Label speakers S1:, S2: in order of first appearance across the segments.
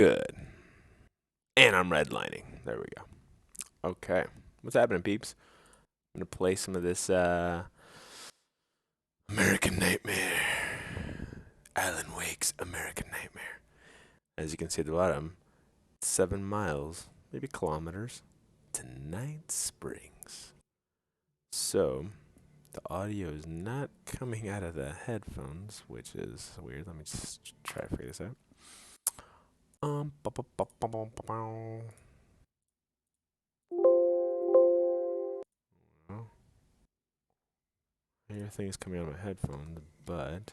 S1: Good. And I'm redlining. There we go. Okay. What's happening, peeps? I'm gonna play some of this American Nightmare. Alan Wake's American Nightmare. As you can see at the bottom, 7 miles, maybe kilometers, to Night Springs. So, the audio is not coming out of the headphones, which is weird. Let me just try to figure this out. Ba, ba, ba, ba, ba, ba, ba. Well, everything is coming out of my headphones, but let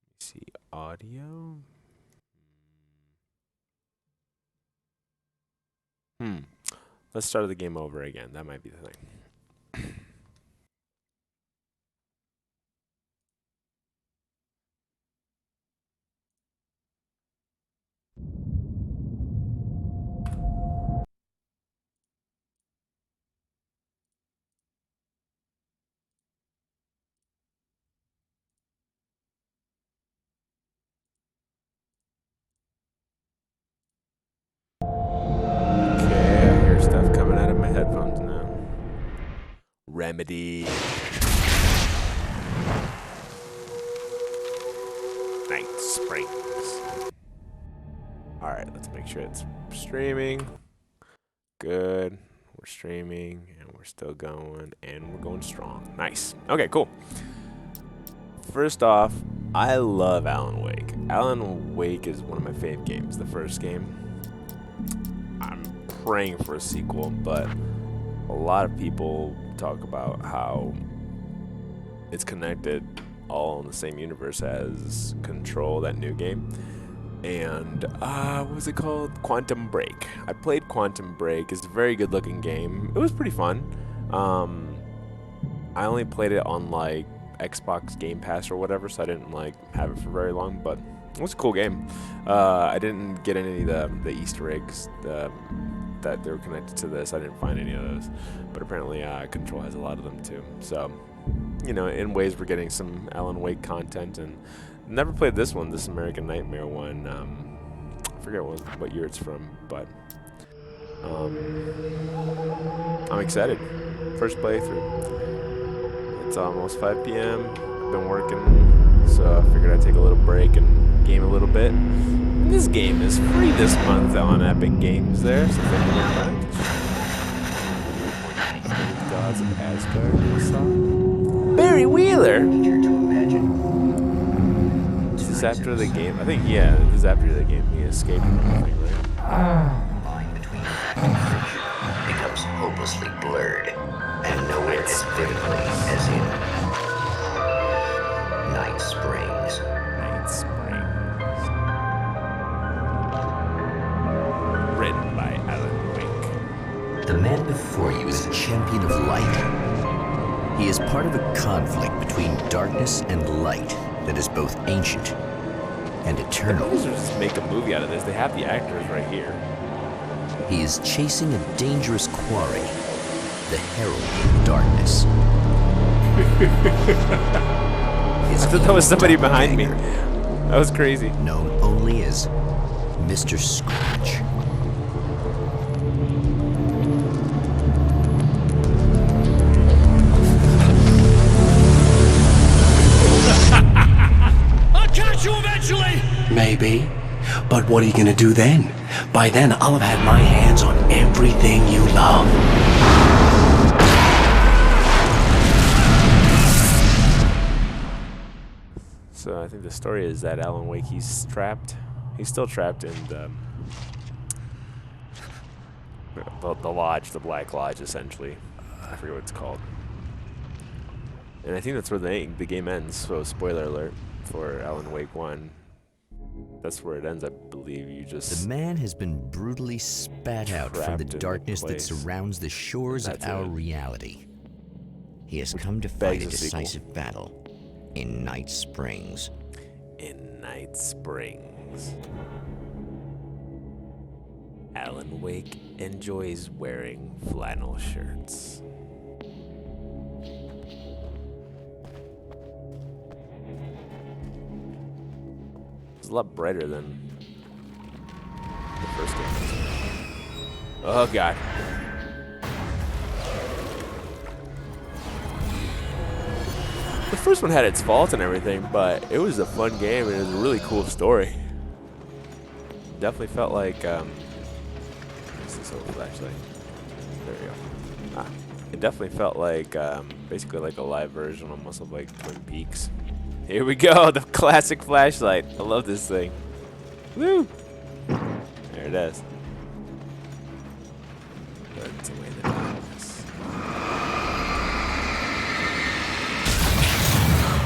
S1: me see audio. Hmm. Let's start the game over again. That might be the thing. Okay, I hear stuff coming out of my headphones now. Remedy. Night Springs. Alright, let's make sure it's streaming. Good. We're streaming and we're still going and we're going strong. Nice. Okay, cool. First off, I love Alan Wake. Alan Wake is one of my fave games. The first game. I'm praying for a sequel, but a lot of people talk about how it's connected all in the same universe as Control, that new game. And what was it called? Quantum Break. I played Quantum Break. It's a very good looking game. It was pretty fun. I only played it on like Xbox Game Pass or whatever, so I didn't like have it for very long, but it was a cool game. I didn't get any of the Easter eggs that they were connected to this. I didn't find any of those, but apparently Control has a lot of them too. So, you know, in ways we're getting some Alan Wake content, and never played this one, this American Nightmare one. I forget what year it's from, but I'm excited. First playthrough. It's almost 5 p.m. I've been working, so I figured I'd take a little break and game a little bit. And this game is free this month on Epic Games there, so thank you very much. Gods of Asgard, I saw. Barry Wheeler! Is this after the game? I think, yeah, this is after the game. He escaped or something, right?
S2: Line between fact and fiction becomes hopelessly blurred, and nowhere as vividly as in Night Springs.
S1: Night Springs. Written by Alan Wake.
S2: The man before you is a champion of light. He is part of a conflict between darkness and light that is both ancient and eternal.
S1: They just make a movie out of this. They have the actors right here.
S2: He is chasing a dangerous quarry, the Herald of Darkness.
S1: I thought that was somebody behind me. That was crazy.
S2: Known only as Mr. Scratch.
S3: I'll catch you eventually!
S4: Maybe. But what are you gonna do then? By then, I'll have had my hands on everything you love.
S1: So I think the story is that Alan Wake, he's trapped. He's still trapped in the lodge, the Black Lodge, essentially. I forget what it's called. And I think that's where the game ends. So spoiler alert for Alan Wake 1. That's where it ends, I believe. You just...
S2: The man has been brutally spat out from the
S1: Trapped in the
S2: darkness that
S1: place.
S2: surrounds the shores of
S1: That's
S2: our
S1: it.
S2: reality. He has come to fight
S1: begs
S2: a
S1: a sequel.
S2: decisive battle in Night Springs.
S1: In Night Springs. Alan Wake enjoys wearing flannel shirts. was a lot brighter than the first game. Oh god. The first one had its faults and everything, but it was a fun game and it was a really cool story. Definitely felt like what's this old flashlight? There we go. Ah, it definitely felt like basically like a live version almost of like Twin Peaks. Here we go, the classic flashlight. I love this thing. Woo! There it is. Burns away the darkness.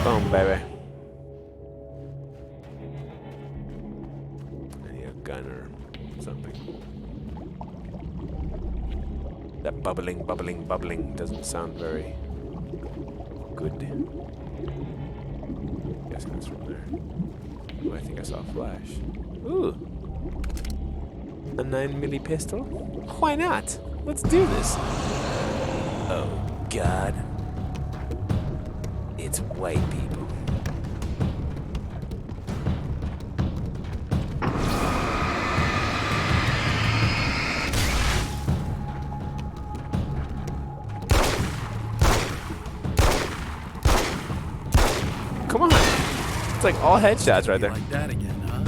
S1: Boom, baby. I need a gun or something. That bubbling, bubbling, bubbling doesn't sound very good. Guessing it's from there. Ooh, I think I saw a flash. Ooh. A 9mm pistol? Why not? Let's do this. Oh, God. It's white people. Come on. It's like all headshots right there.
S3: Like that again, huh?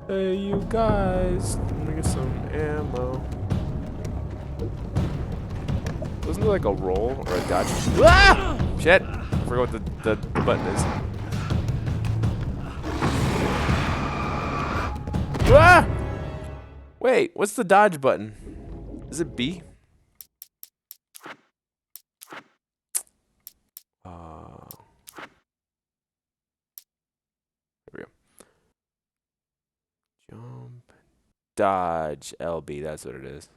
S1: Hey, you guys. Let me get some ammo. Wasn't there like a roll or a dodge? Ah! Shit. I forgot what the button is. Ah! Wait, what's the dodge button? Is it B? There we go. Jump. Dodge. LB, that's what it is.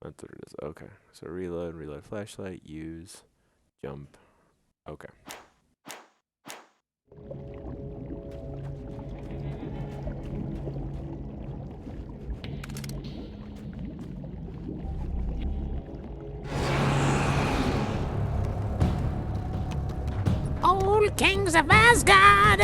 S1: That's what it is. Okay. So reload flashlight, use, jump. Okay.
S5: Old kings of Asgard!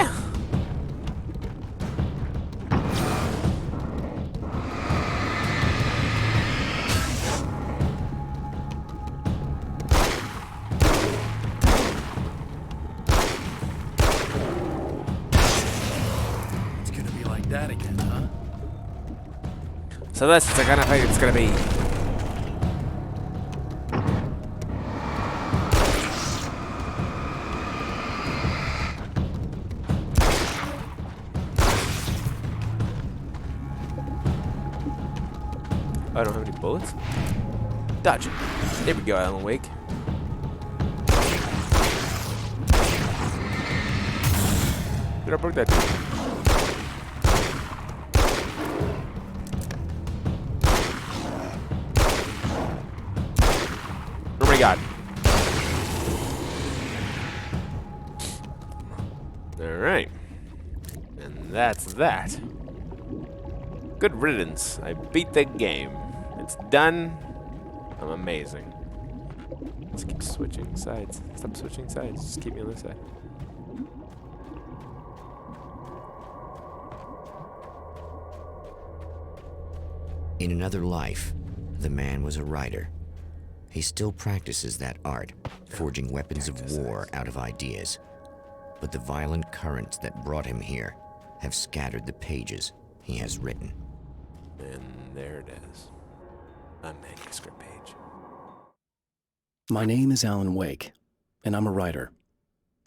S3: It's gonna be like that again, huh?
S1: So that's the kind of fight it's gonna be. I don't have any bullets. Dodge. There we go, Alan Wake. Did I broke that dude? Oh my god. Alright. And that's that. Good riddance. I beat the game. It's done. I'm amazing. Let's keep switching sides. Stop switching sides. Just keep me on this side.
S2: In another life, the man was a writer. He still practices that art, forging weapons of war out of ideas. But the violent currents that brought him here have scattered the pages he has written.
S1: And there it is. A manuscript page.
S4: My name is Alan Wake, and I'm a writer.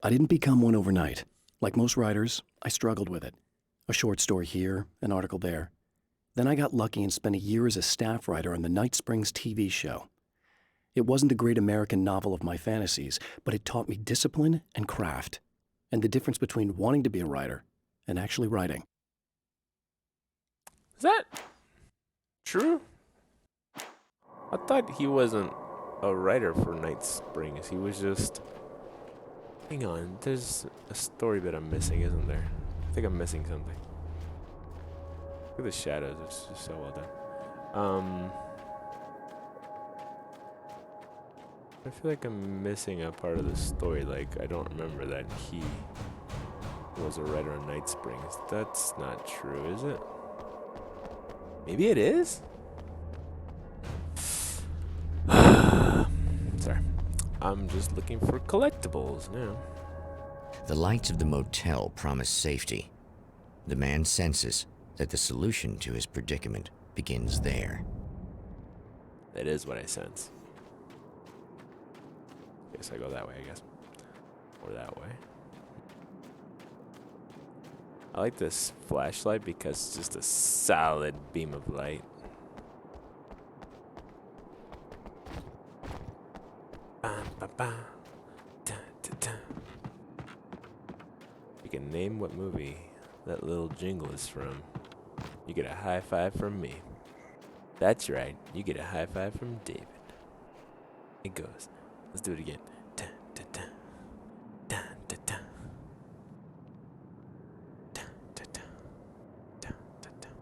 S4: I didn't become one overnight. Like most writers, I struggled with it. A short story here, an article there. Then I got lucky and spent a year as a staff writer on the Night Springs TV show. It wasn't the great American novel of my fantasies, but it taught me discipline and craft, and the difference between wanting to be a writer and actually writing.
S1: Is that true? I thought he wasn't a writer for Night Springs. He was just... Hang on, there's a story bit I'm missing, isn't there? I think I'm missing something. Look at the shadows, it's just so well done. I feel like I'm missing a part of the story. Like, I don't remember that he was a writer on Night Springs. That's not true, is it? Maybe it is? Sorry. I'm just looking for collectibles now.
S2: The lights of the motel promise safety. The man senses that the solution to his predicament begins there.
S1: That is what I sense. Guess I go that way, I guess. Or that way. I like this flashlight because it's just a solid beam of light. You can name what movie that little jingle is from. You get a high five from me. That's right, you get a high five from David. It goes. Let's do it again. Dun, dun, dun. Dun, dun, dun. Dun, dun, dun. Dun, dun, dun.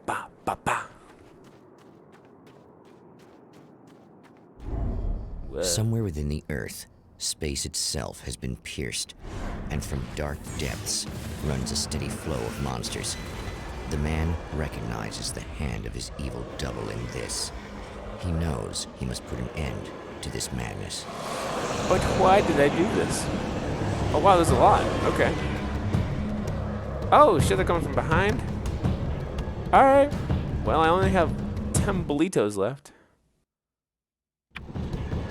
S1: Ba, ba, ba. Whoa.
S2: Somewhere within the Earth, space itself has been pierced, and from dark depths runs a steady flow of monsters. The man recognizes the hand of his evil double in this. He knows he must put an end to this madness.
S1: But why did I do this? Oh wow, there's a lot. Okay. Oh shit, they're coming from behind? Alright. Well, I only have 10 bolitos left.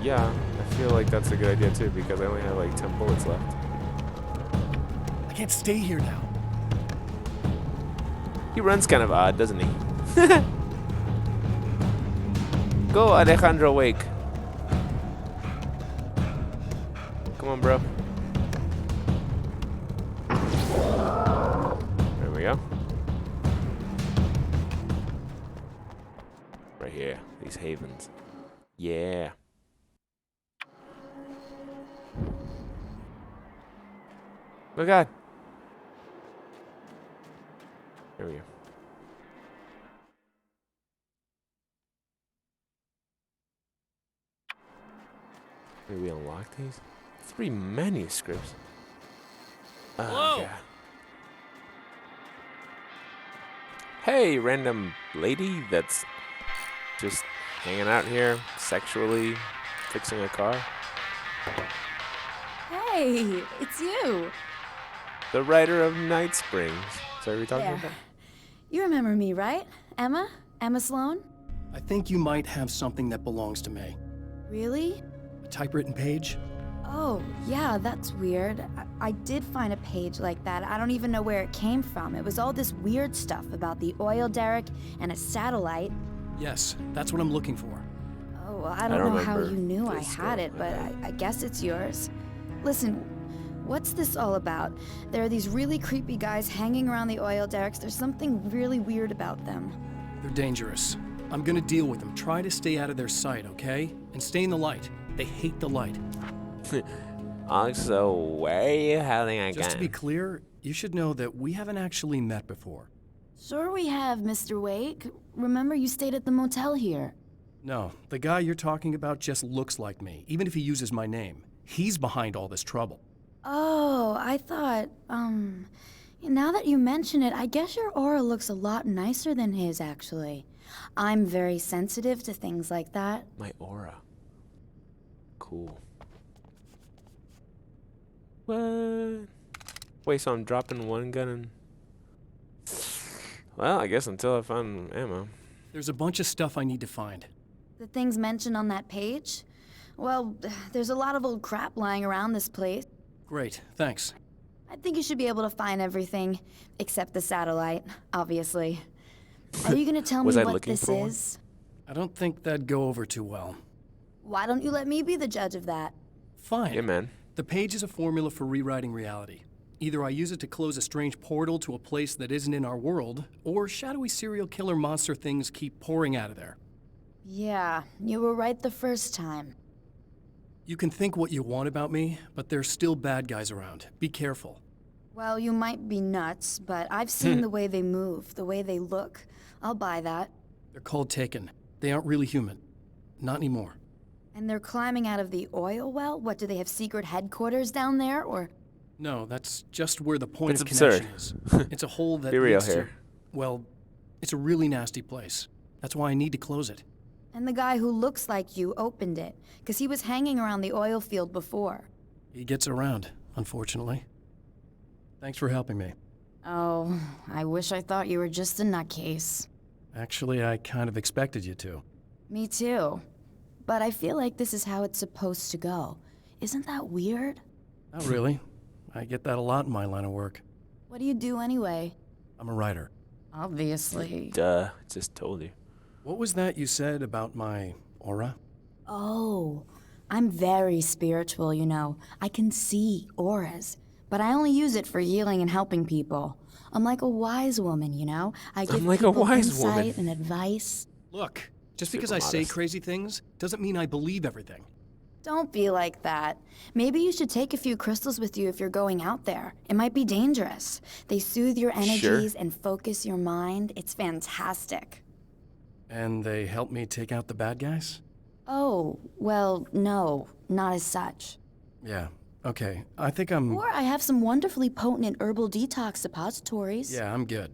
S1: Yeah, I feel like that's a good idea too, because I only have like 10 bullets left.
S4: I can't stay here now.
S1: He runs kind of odd, doesn't he? Go, Alejandro Wake. Come on, bro. There we go. Right here, these havens. Yeah. Oh god. There we go. Did we unlock these? 3 manuscripts. Oh,
S3: Whoa.
S1: God. Hey, random lady that's just hanging out here, sexually fixing a car.
S6: Hey, it's you.
S1: The writer of Night Springs. So are we talking
S6: Yeah.
S1: about?
S6: You remember me, right? Emma? Emma Sloan?
S4: I think you might have something that belongs to me.
S6: Really?
S4: A typewritten page?
S6: Oh, yeah, that's weird. I did find a page like that. I don't even know where it came from. It was all this weird stuff about the oil derrick and a satellite.
S4: Yes, that's what I'm looking for.
S6: Oh, well, I don't
S1: don't
S6: know how
S1: remember
S6: you knew I
S1: this
S6: had
S1: stuff,
S6: it, but
S1: okay.
S6: I guess it's yours. Listen, what's this all about? There are these really creepy guys hanging around the oil derricks. There's something really weird about them.
S4: They're dangerous. I'm gonna deal with them. Try to stay out of their sight, okay? And stay in the light. They hate the light.
S1: Also, where are you hiding again?
S4: Just to be clear, you should know that we haven't actually met before.
S6: Sure we have, Mr. Wake. Remember you stayed at the motel here.
S4: No, the guy you're talking about just looks like me, even if he uses my name. He's behind all this trouble.
S6: Oh, I thought, now that you mention it, I guess your aura looks a lot nicer than his, actually. I'm very sensitive to things like that.
S1: My aura. Cool. What? Wait, so I'm dropping one gun and... Well, I guess until I find ammo.
S4: There's a bunch of stuff I need to find.
S6: The things mentioned on that page? Well, there's a lot of old crap lying around this place.
S4: Great, thanks.
S6: I think you should be able to find everything, except the satellite, obviously. Are you gonna tell me
S1: Was I
S6: what
S1: looking
S6: this
S1: for one?
S6: is?
S4: I don't think that'd go over too well.
S6: Why don't you let me be the judge of that?
S4: Fine.
S1: Yeah, man.
S4: The page is a formula for rewriting reality. Either I use it to close a strange portal to a place that isn't in our world, or shadowy serial killer monster things keep pouring out of there.
S6: Yeah, you were right the first time.
S4: You can think what you want about me, but there's still bad guys around. Be careful.
S6: Well, you might be nuts, but I've seen the way they move, the way they look. I'll buy that.
S4: They're cold taken. They aren't really human. Not anymore.
S6: And they're climbing out of the oil well? What, do they have secret headquarters down there, or...?
S4: No, that's just where the point
S1: That's
S4: of
S1: absurd.
S4: connection is. It's a hole that
S1: Be real
S4: leads to...
S1: here.
S4: Well, it's a really nasty place. That's why I need to close it.
S6: And the guy who looks like you opened it, because he was hanging around the oil field before.
S4: He gets around, unfortunately. Thanks for helping me.
S6: Oh, I wish I thought you were just a nutcase.
S4: Actually, I kind of expected you to.
S6: Me too. But I feel like this is how it's supposed to go. Isn't that weird?
S4: Not really. I get that a lot in my line of work.
S6: What do you do anyway?
S4: I'm a writer.
S6: Obviously.
S1: Duh, just told you.
S4: What was that you said about my aura?
S6: Oh, I'm very spiritual, you know. I can see auras, but I only use it for healing and helping people. I'm like a wise woman, you know? I give
S1: like a
S6: people
S1: wise
S6: insight
S1: woman.
S6: and advice.
S4: Look, just
S1: Super
S4: because I say
S1: modest.
S4: crazy things doesn't mean I believe everything.
S6: Don't be like that. Maybe you should take a few crystals with you if you're going out there. It might be dangerous. They soothe your energies and focus your mind. It's fantastic.
S4: And they help me take out the bad guys?
S6: Oh, well, no, not as such.
S4: Yeah, okay. I think I'm...
S6: Or I have some wonderfully potent herbal detox suppositories.
S4: Yeah, I'm good.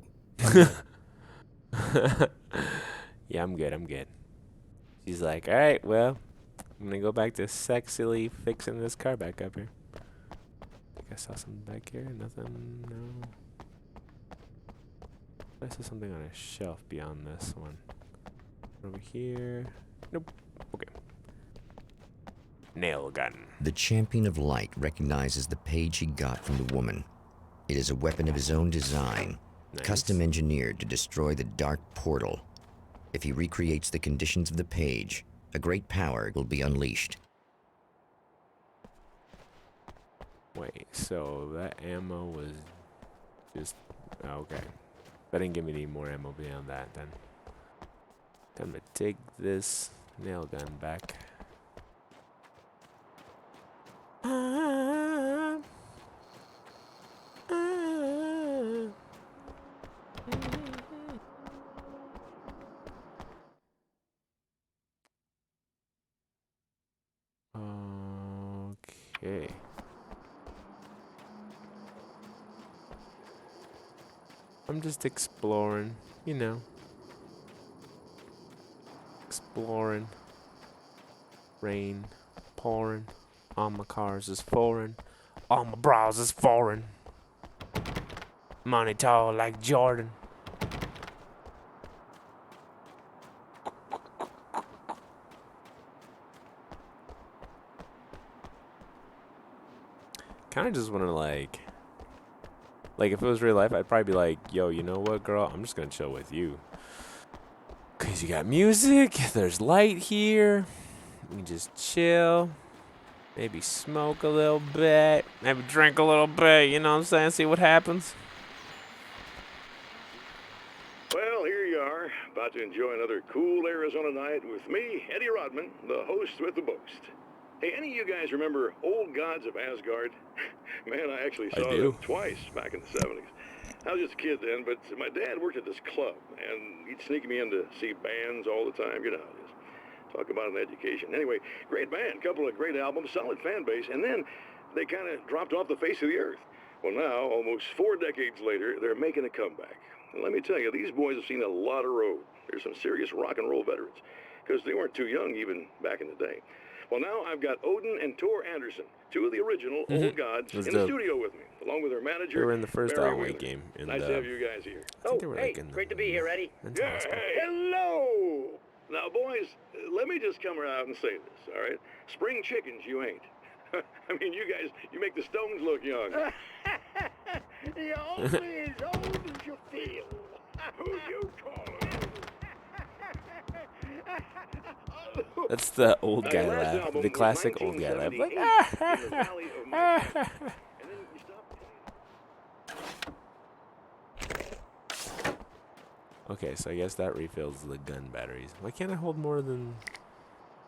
S1: Yeah, I'm good. She's like, all right, well, I'm gonna go back to sexily fixing this car back up here. I think I saw something back here. Nothing. No. I saw something on a shelf beyond this one. Over here. Nope. Okay. Nail gun.
S2: The Champion of Light recognizes the page he got from the woman. It is a weapon of his own design,
S1: Nice.
S2: custom engineered to destroy the dark portal. If he recreates the conditions of the page, a great power will be unleashed.
S1: Wait, so that ammo was just okay. That didn't give me any more ammo beyond that then. Time to take this nail gun back. Okay. I'm just exploring, you know. Exploring. Rain pouring. All my cars is foreign. All my bras is foreign. Money tall like Jordan. Kind of just want to like if it was real life, I'd probably be like, yo, you know what, girl? I'm just going to chill with you. Because you got music, there's light here. We can just chill. Maybe smoke a little bit. Maybe drink a little bit, you know what I'm saying? See what happens.
S7: Well, here you are, about to enjoy another cool Arizona night with me, Eddie Rodman, the host with the boast. Hey, any of you guys remember Old Gods of Asgard? Man, I actually saw them twice back in the 70s. I was just a kid then, but my dad worked at this club, and he'd sneak me in to see bands all the time. You know how it is. Talk about an education. Anyway, great band, couple of great albums, solid fan base, and then they kind of dropped off the face of the earth. Well, now, almost 4 decades later, they're making a comeback. And let me tell you, these boys have seen a lot of road. There's some serious rock and roll veterans, because they weren't too young even back in the day. Well, now I've got Odin and Tor Anderson, two of the original Old Gods, in the studio with me, along with their manager.
S1: They were in the first
S7: Barry
S1: Alan
S7: Wheeler.
S1: Wake game.
S7: Nice to have you guys here.
S1: I think they were
S8: hey,
S1: like in the
S8: great to be here, Eddie.
S1: mental hospital.
S7: Hello! Now, boys, let me just come out and say this, all right? Spring chickens, you ain't. I mean, you guys, you make the Stones look young.
S8: You're only as old as you feel.
S7: Who you calling?
S1: That's the old guy
S7: Last
S1: laugh.
S7: album
S1: The
S7: was
S1: classic old guy laugh. Like,
S7: 1978 in the Valley of My Shadow. And then you stop.
S1: okay, so I guess that refills the gun batteries. Why can't I hold more than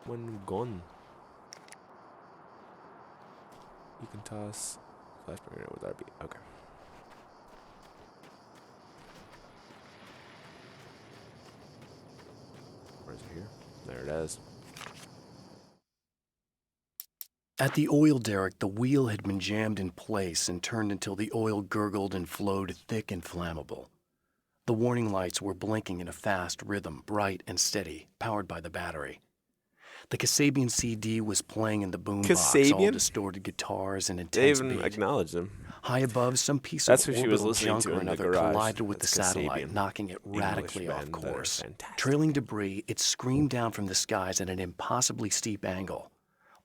S1: one gun? You can toss flashbang grenade with RB. Okay. Or is it here? There it is.
S4: At the oil derrick, the wheel had been jammed in place and turned until the oil gurgled and flowed thick and flammable. The warning lights were blinking in a fast rhythm, bright and steady, powered by the battery. The Kasabian CD was playing in the boombox, all
S1: Kasabian?
S4: distorted guitars and
S1: They
S4: intense
S1: even
S4: beat.
S1: acknowledged him.
S4: High above, some piece
S1: That's
S4: of
S1: who she was
S4: orbital
S1: listening
S4: junk
S1: to
S4: or
S1: in the
S4: another
S1: garage.
S4: collided with
S1: That's
S4: the satellite,
S1: Kasabian.
S4: knocking it radically
S1: English
S4: off
S1: band that are
S4: course.
S1: fantastic.
S4: Trailing debris, it screamed down from the skies at an impossibly steep angle.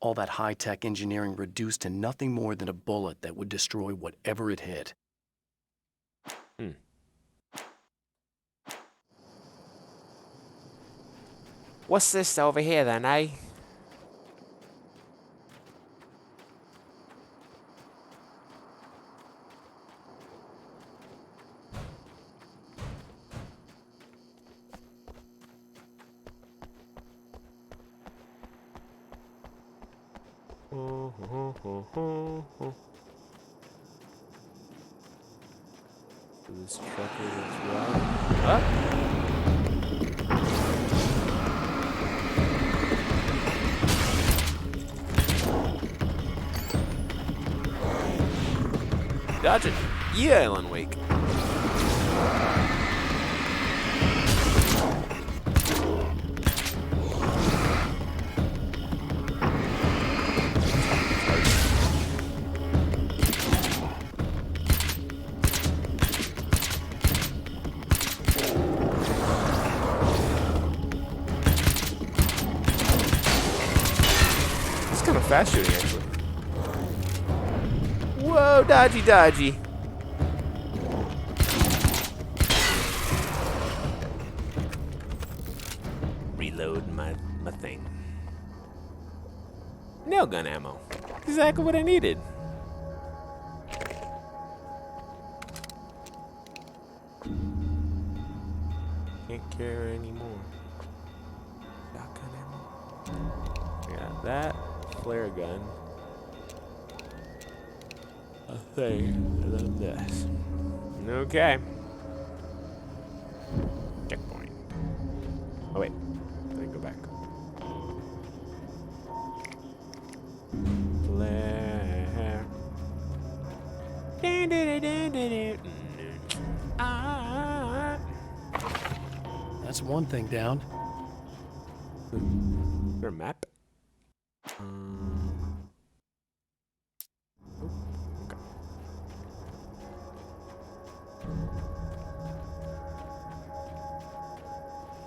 S4: All that high-tech engineering reduced to nothing more than a bullet that would destroy whatever it hit.
S1: What's this over here then, eh? This trucker is right. Dodge it! Yeah, Alan Wake. It's kind of fast shooting, actually. Whoa, dodgy, dodgy. Reload my thing. Nail gun ammo. Exactly what I needed. Can't carry anymore. Shotgun ammo. I got that flare gun. A thing, and then this. Okay. Checkpoint. Oh wait, let me go back. Flare. Ah.
S4: That's one thing down.
S1: Is there a map?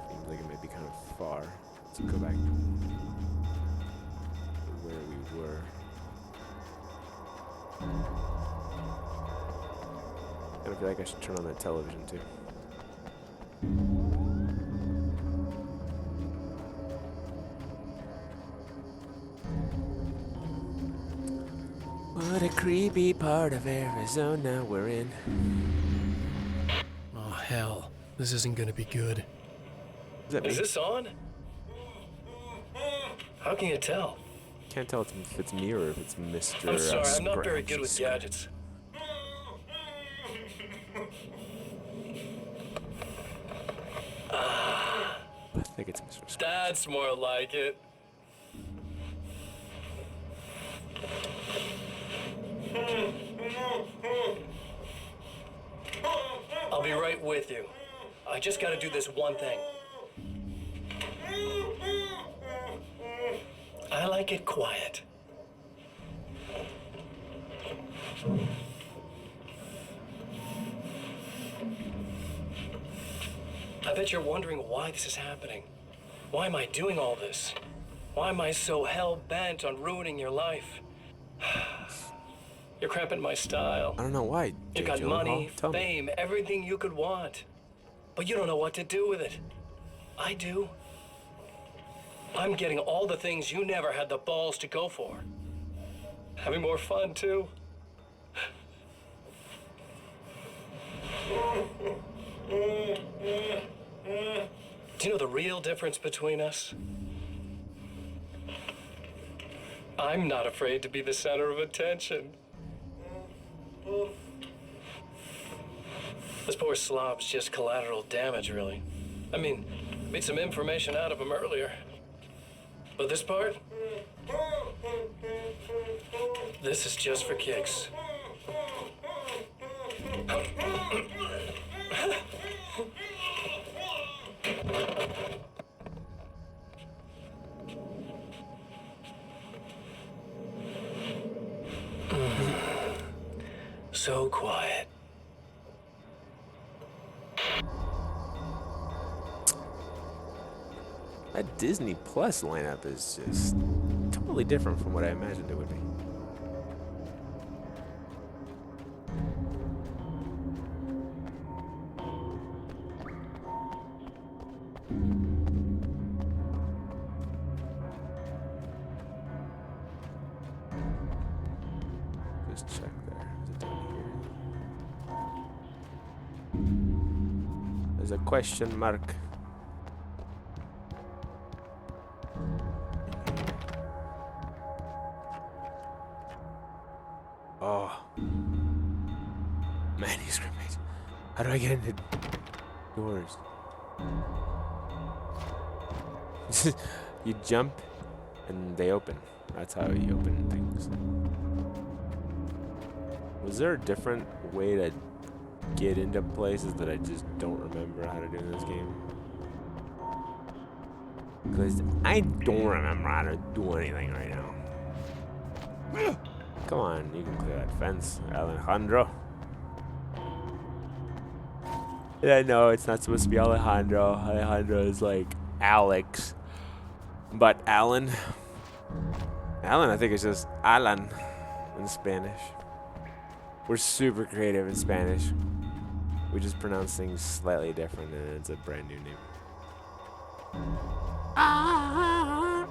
S1: Seems like it might be kind of far. Let's go back to where we were. I feel like I should turn on that television too. What a creepy part of Arizona we're in.
S4: Oh, hell. This isn't gonna be good.
S1: Is that me?
S4: Is this on? How can you tell?
S1: Can't tell if it's me or if it's Mr.
S4: I'm sorry, I'm not very good with
S1: Scratchy.
S4: gadgets.
S1: I think it's Mr. Scratchy.
S4: That's more like it. I'll be right with you. I just gotta do this one thing. I like it quiet. I bet you're wondering why this is happening. Why am I doing all this? Why am I so hell-bent on ruining your life? You're cramping my style.
S1: I don't know why.
S4: You
S1: Jake
S4: got
S1: Gyllenhaal.
S4: money,
S1: Tell me.
S4: fame, everything you could want. But you don't know what to do with it. I do. I'm getting all the things you never had the balls to go for. Having more fun, too. Do you know the real difference between us? I'm not afraid to be the center of attention. This poor slob's just collateral damage, really. I mean,
S3: Beat some information out of him earlier. But this part? This is just for kicks. So quiet.
S1: That Disney Plus lineup is just totally different from what I imagined it would be. Just check there. Is it down here? There's a question mark. Oh. Manuscript page. How do I get into doors? You jump and they open. That's how you open things. Was there a different way to get into places that I just don't remember how to do in this game? Because I don't remember how to do anything right now. Come on, you can clear that fence, Alejandro. And I know it's not supposed to be Alejandro. Alejandro is like Alex. But Alan, I think it's just Alan in Spanish. We're super creative in Spanish. We just pronounce things slightly different and it's a brand new name. I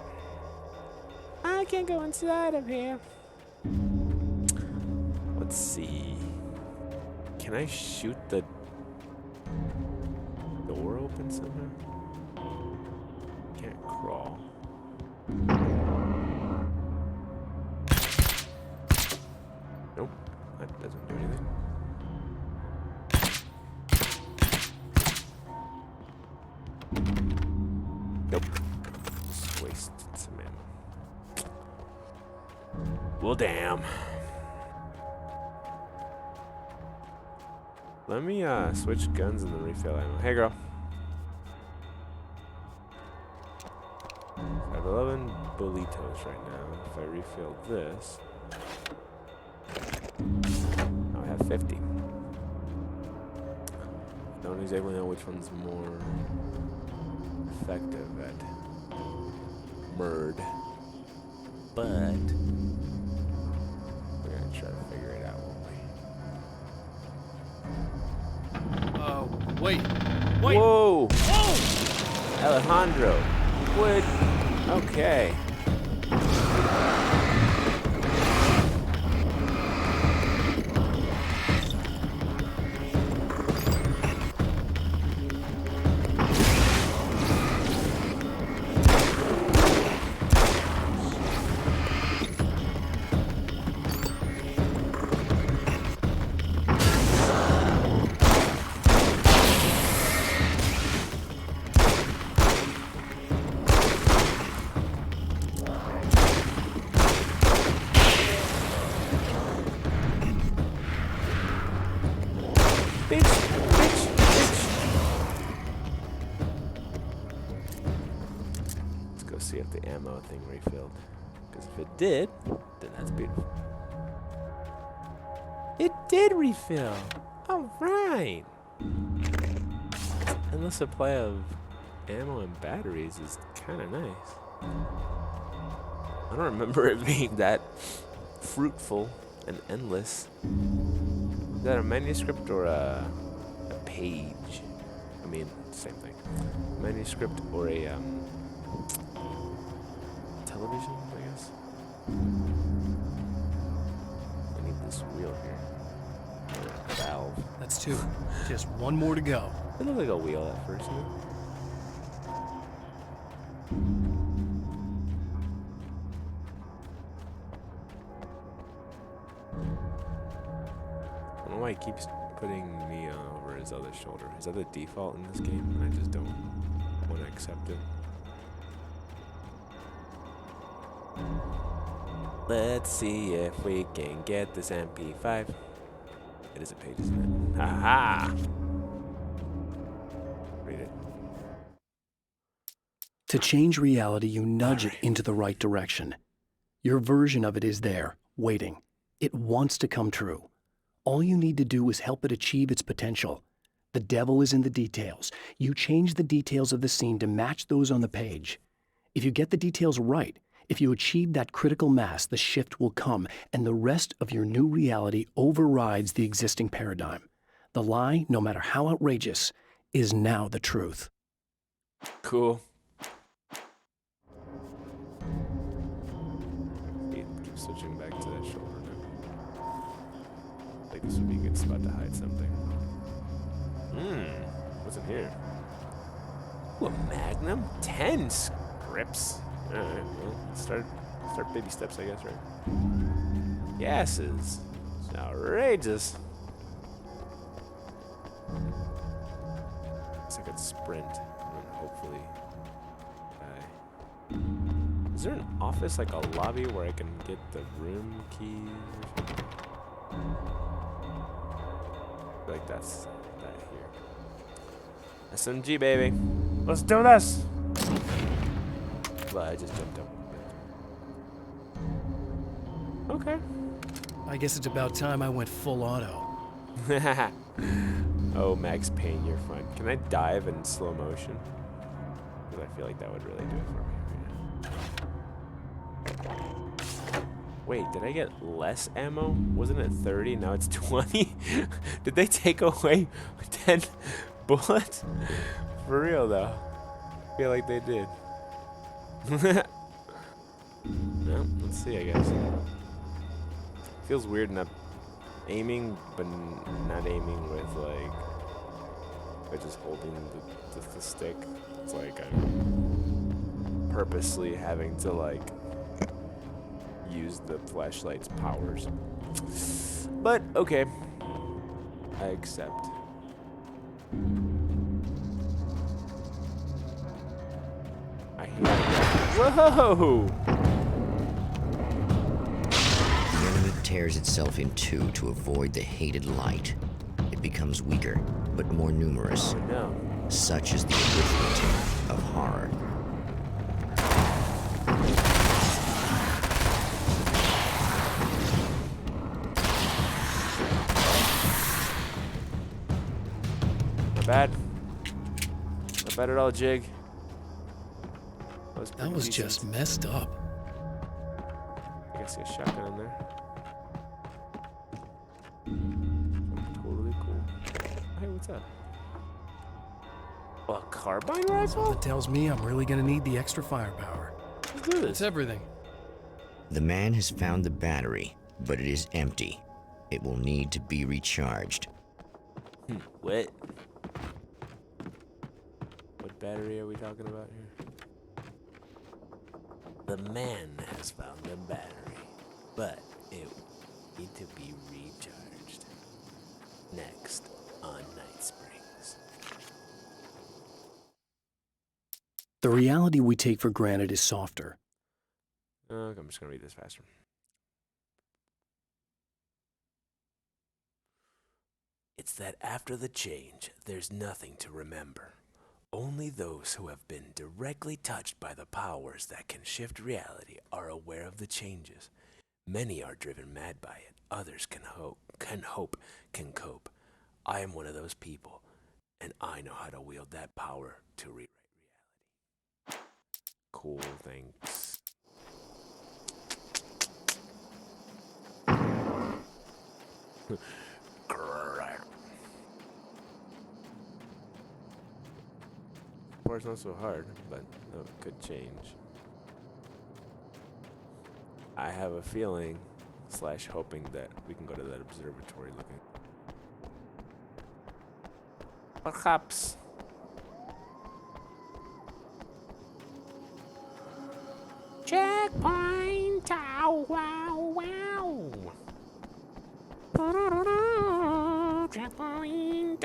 S1: can't go inside of here. Let's see. Can I shoot the door open somehow? Can't crawl. Nope, that doesn't do anything. Nope. Just wasted some ammo. Well, damn. Let me switch guns and then refill ammo. Hey, girl. I have 11 bolitos right now. If I refill this, now I have 50. Don't exactly know which one's more effective at murd, but we're gonna try to figure it out, won't we?
S3: Wait. Wait.
S1: Whoa!
S3: Whoa!
S1: Alejandro, would okay. Bitch. Let's go see if the ammo thing refilled. Because if it did, then that's beautiful. It did refill. All right. Endless supply of ammo and batteries is kind of nice. I don't remember it being that fruitful and endless. Is that a manuscript or a page? I mean, same thing. Manuscript or a television, I guess. I need this wheel here. Or a valve.
S3: That's two. Just one more to go.
S1: It looked like a wheel at first, no? I don't know why he keeps putting me over his other shoulder. Is that the default in this game? And I just don't want to accept it. Let's see if we can get this MP5. It is a page, isn't it? Haha! Read it.
S4: To change reality, you nudge it into the right direction. Your version of it is there, waiting. It wants to come true. All you need to do is help it achieve its potential. The devil is in the details. You change the details of the scene to match those on the page. If you get the details right, if you achieve that critical mass, the shift will come, and the rest of your new reality overrides the existing paradigm. The lie, no matter how outrageous, is now the truth.
S1: Cool. Keep switching back to that shoulder now. I think this would be a good spot to hide something. What's in here? Ooh, a Magnum? 10 scripts. Alright, well, start baby steps, I guess, right? Gases. It's outrageous. Guess I could sprint and hopefully die. Is there an office, like a lobby, where I can get the room keys or something? I feel like that's that here. SMG, baby. Let's do this! But I just jumped up. Okay.
S4: I guess it's about time I went full auto.
S1: Oh, Max Payne, you're fun. Can I dive in slow motion? Because I feel like that would really do it for me. Wait, did I get less ammo? Wasn't it 30? Now it's 20? Did they take away 10 bullets? For real, though. I feel like they did. No, let's see, I guess. Feels weird not aiming, but not aiming with, like, by just holding the stick. It's like I'm purposely having to, like, use the flashlight's powers. But, okay. I accept. I hate that. Whoa!
S2: The enemy tears itself in two to avoid the hated light. It becomes weaker, but more numerous.
S1: Oh no.
S2: Such is the arithmetic of horror.
S1: Not bad. Not bad at all, Jig.
S4: That was just messed up.
S1: I can see a shotgun in there. Totally cool. Hey, what's up? A carbine rifle?
S4: That tells me I'm really gonna need the extra firepower.
S1: Let's do this.
S4: It's everything.
S2: The man has found the battery, but it is empty. It will need to be recharged.
S1: What? What battery are we talking about here? The man has found the battery, but it will need to be recharged. Next on Night Springs.
S4: The reality we take for granted is softer.
S1: I'm just gonna read this faster. It's that after the change, there's nothing to remember. Only those who have been directly touched by the powers that can shift reality are aware of the changes. Many are driven mad by it. Others can cope. I am one of those people, and I know how to wield that power to rewrite reality. Cool, thanks. It's not so hard, but no, it could change. I have a feeling / hoping that we can go to that observatory looking. Perhaps.
S5: Checkpoint! Ow, wow, wow! Checkpoint!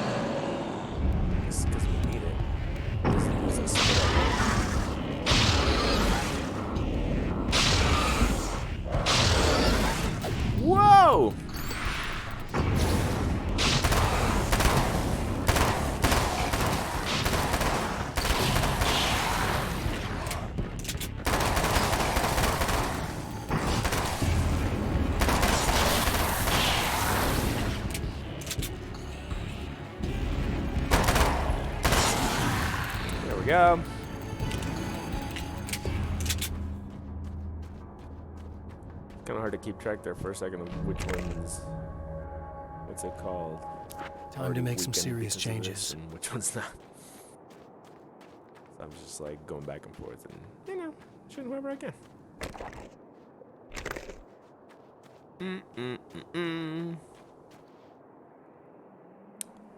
S1: go! There we go. Kind of hard to keep track there for a second of which one's, what's it called?
S4: Time to make some
S1: Weakened
S4: serious
S1: because of this
S4: changes.
S1: and which one's not. So I'm just like going back and forth and, you know, shooting whoever I can.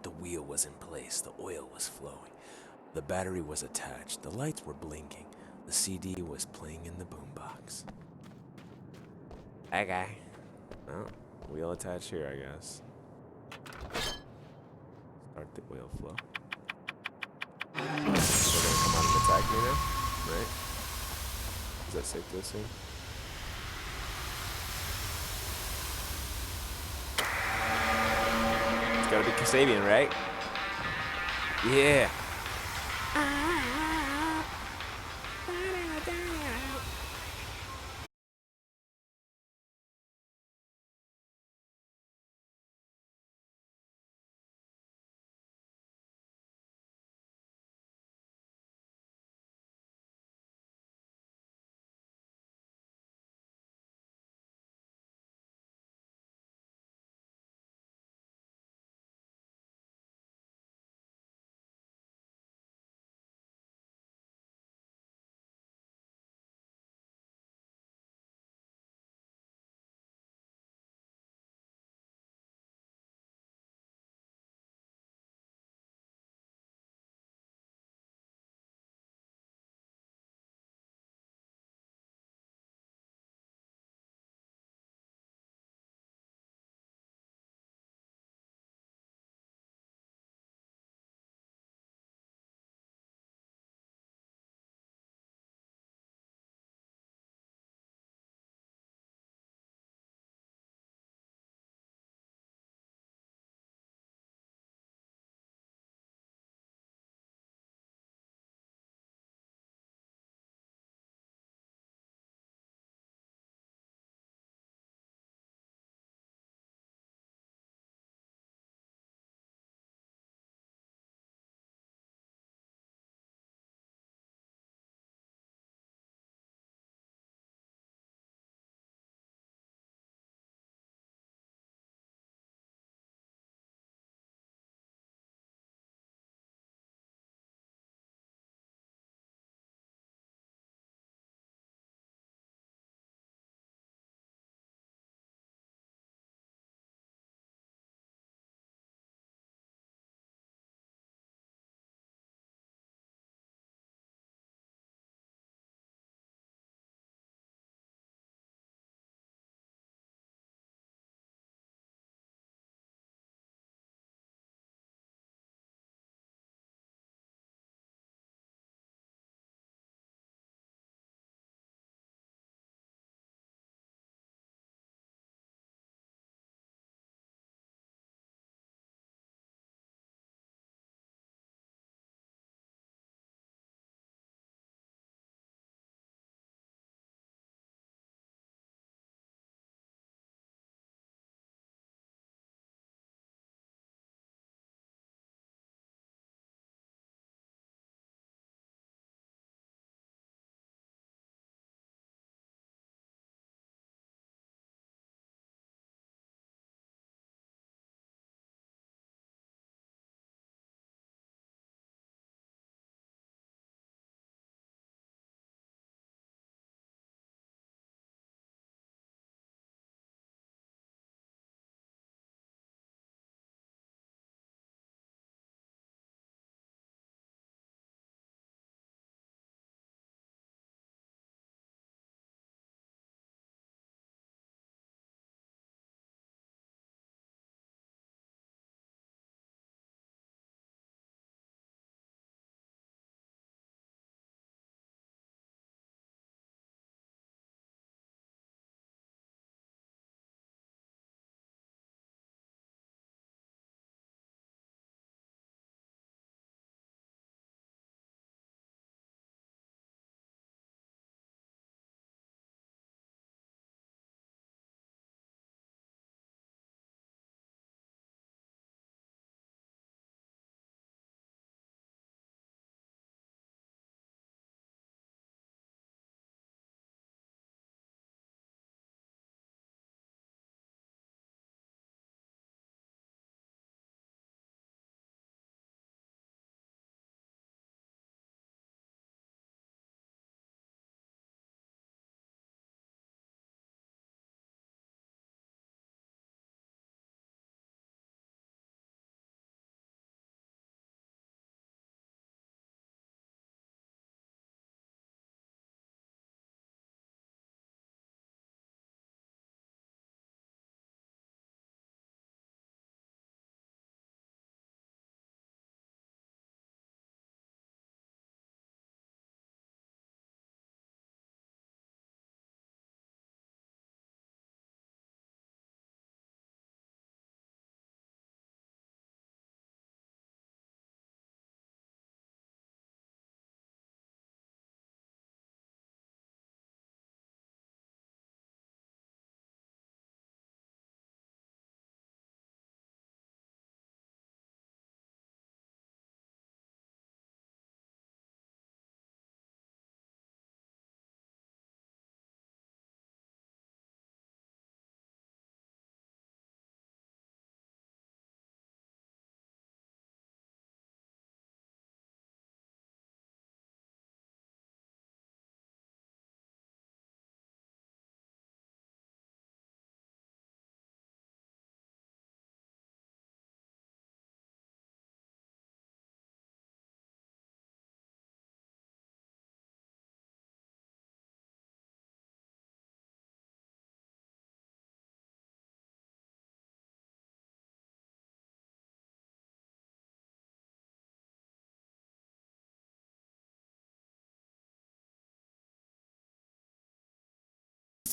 S1: The wheel was in place, the oil was flowing, the battery was attached, the lights were blinking, the CD was playing in the boombox. Okay. Well, wheel attached here, I guess. Start the oil flow. They're gonna come out and attack me now, right? Is that safe to assume? It's gotta be Kasabian, right? Yeah.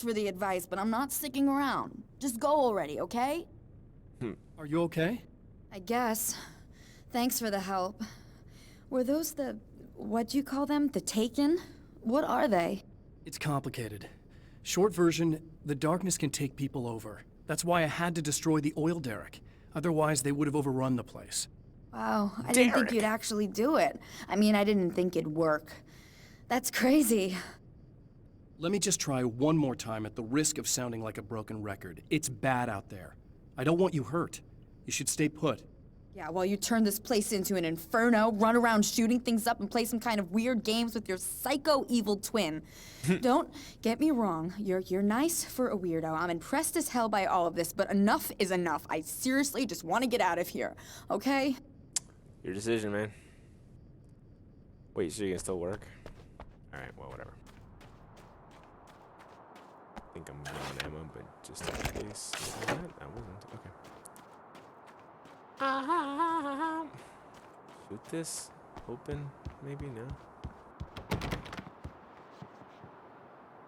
S6: Thanks for the advice, but I'm not sticking around. Just go already, okay?
S4: Are you okay?
S6: I guess. Thanks for the help. Were those what'd you call them? The Taken? What are they?
S4: It's complicated. Short version, the darkness can take people over. That's why I had to destroy the oil derrick. Otherwise, they would have overrun the place.
S6: Wow, I didn't think you'd actually do it. I mean, I didn't think it'd work. That's crazy.
S4: Let me just try one more time at the risk of sounding like a broken record. It's bad out there. I don't want you hurt. You should stay put.
S6: Yeah, while you turn this place into an inferno, run around shooting things up, and play some kind of weird games with your psycho evil twin. Don't get me wrong, you're nice for a weirdo. I'm impressed as hell by all of this, but enough is enough. I seriously just want to get out of here, okay?
S1: Your decision, man. Wait, so you can still work? Alright, well, whatever. I think I'm low on ammo, but just in case. I wasn't. Okay. Shoot this. Open. Maybe no.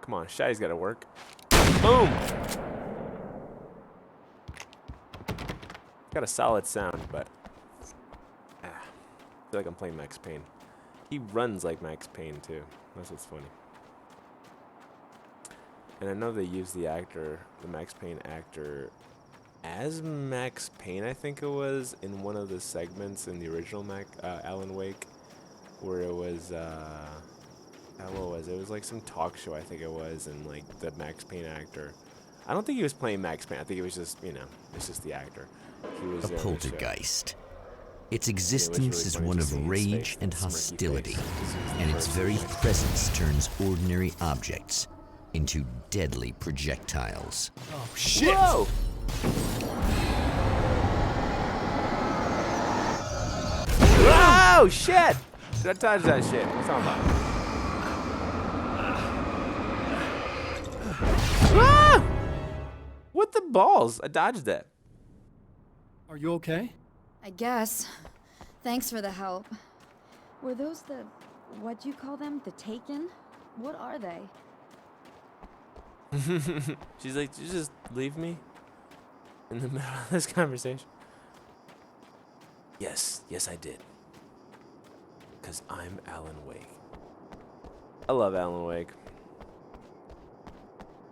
S1: Come on, Shy's gotta work. Boom! Got a solid sound, but I feel like I'm playing Max Payne. He runs like Max Payne too. That's what's funny. And I know they use the actor, the Max Payne actor, as Max Payne, I think it was, in one of the segments in the original Alan Wake, where it was, what was it? It was like some talk show, I think it was, and like the Max Payne actor. I don't think he was playing Max Payne. I think it was just, it's just the actor. He was
S2: A poltergeist. Its existence is one of rage and hostility, and its very presence turns ordinary objects into deadly projectiles.
S4: Oh, shit!
S1: Whoa! Oh shit! Did I touch that shit? What's on about? Ah! What the balls? I dodged that.
S4: Are you okay?
S6: I guess. Thanks for the help. Were those what'd you call them? The Taken? What are they?
S1: She's like, did you just leave me in the middle of this conversation? Yes, I did. Because I'm Alan Wake. I love Alan Wake.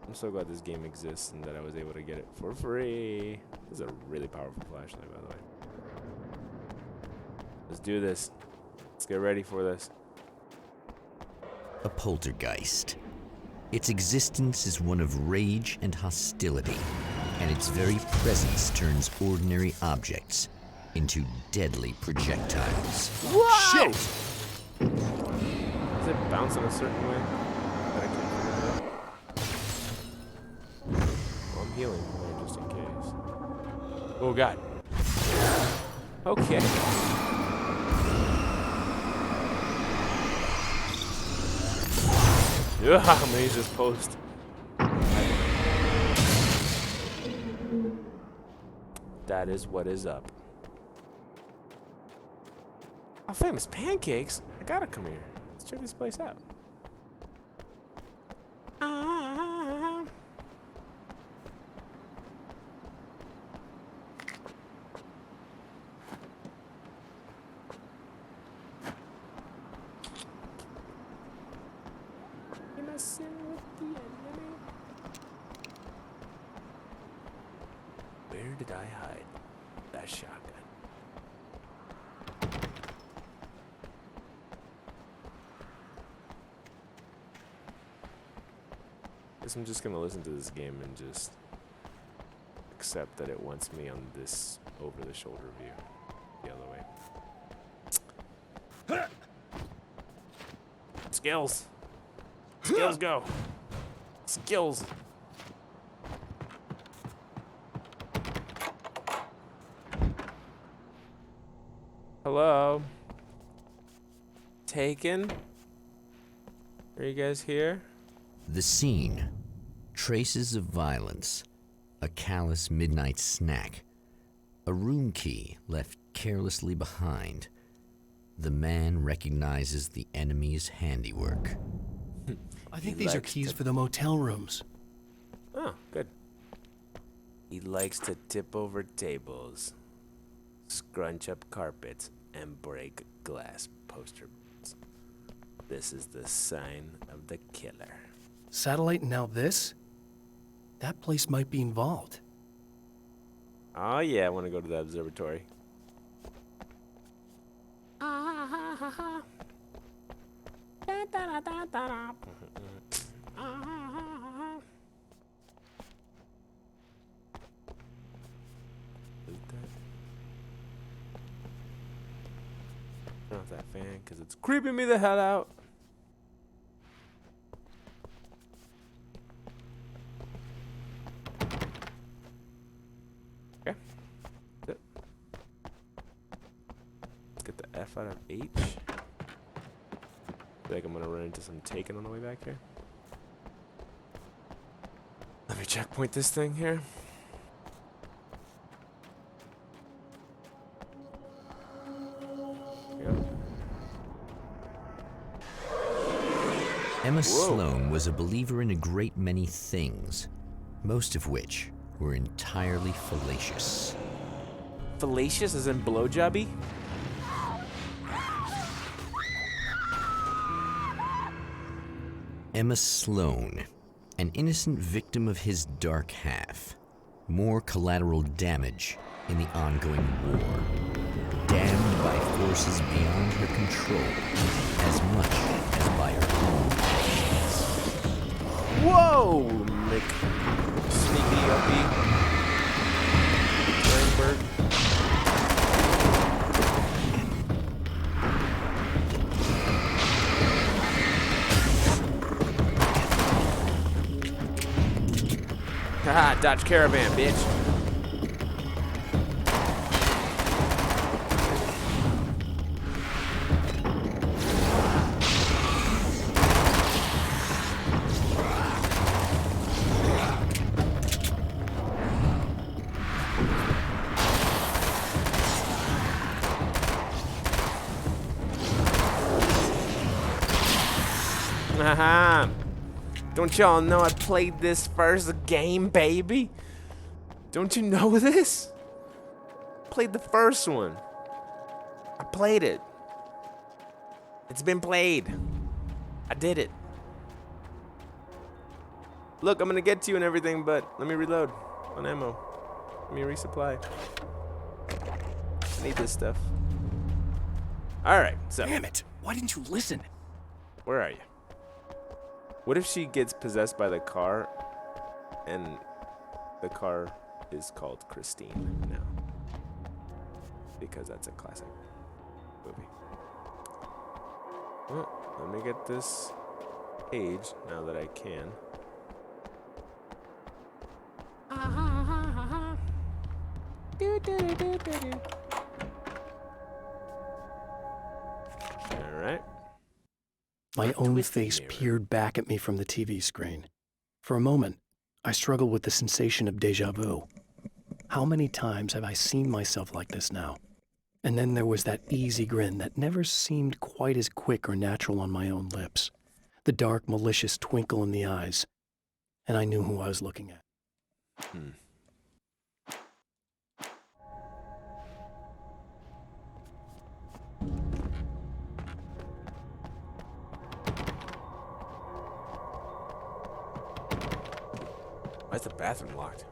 S1: I'm so glad this game exists and that I was able to get it for free. This is a really powerful flashlight, by the way. Let's do this. Let's get ready for this.
S2: A poltergeist. Its existence is one of rage and hostility, and its very presence turns ordinary objects into deadly projectiles.
S1: Whoa! Shit! Does it bounce in a certain way that I can't figure out? Well, I'm healing more just in case. Oh god. Okay. Yeah, I'm gonna use this post. That is what is up. Oh, Famous Pancakes? I gotta come here. Let's check this place out. Where did I hide that shotgun? Guess I'm just gonna listen to this game and just accept that it wants me on this over-the-shoulder view the other way. Skills! Skills go! Skills! Hello? Taken? Are you guys here?
S2: The scene. Traces of violence. A callous midnight snack. A room key left carelessly behind. The man recognizes the enemy's handiwork.
S4: I think these are keys for the motel rooms.
S1: Oh, good. He likes to tip over tables, scrunch up carpets, and break glass poster boards. This is the sign of the killer.
S4: Satellite and now this? That place might be involved.
S1: Oh yeah, I want to go to the observatory. Turn off that fan because it's creeping me the hell out. Okay. That's it. Let's get the F out of H. I feel like I'm gonna run into some taken on the way back here. Let me checkpoint this thing here.
S2: Emma Sloan was a believer in a great many things, most of which were entirely fallacious.
S1: Fallacious as in blowjobby?
S2: Emma Sloan, an innocent victim of his dark half. More collateral damage in the ongoing war. Damned by forces beyond her control, as much as by her own actions.
S1: Whoa, Mick. Sneaky uppy. Sternberg. Haha, Dodge Caravan, bitch. Haha. Don't y'all know I played this first game, baby? Don't you know this? Played the first one. I played it. It's been played. I did it. Look, I'm gonna get to you and everything, but let me reload on ammo. Let me resupply. I need this stuff. Alright, so.
S4: Damn it! Why didn't you listen?
S1: Where are you? What if she gets possessed by the car and the car is called Christine now? Because that's a classic movie. Well, let me get this page now that I can. Alright.
S4: My own face peered back at me from the TV screen. For a moment, I struggled with the sensation of déjà vu. How many times have I seen myself like this now? And then there was that easy grin that never seemed quite as quick or natural on my own lips. The dark, malicious twinkle in the eyes. And I knew who I was looking at.
S1: Why is the bathroom locked?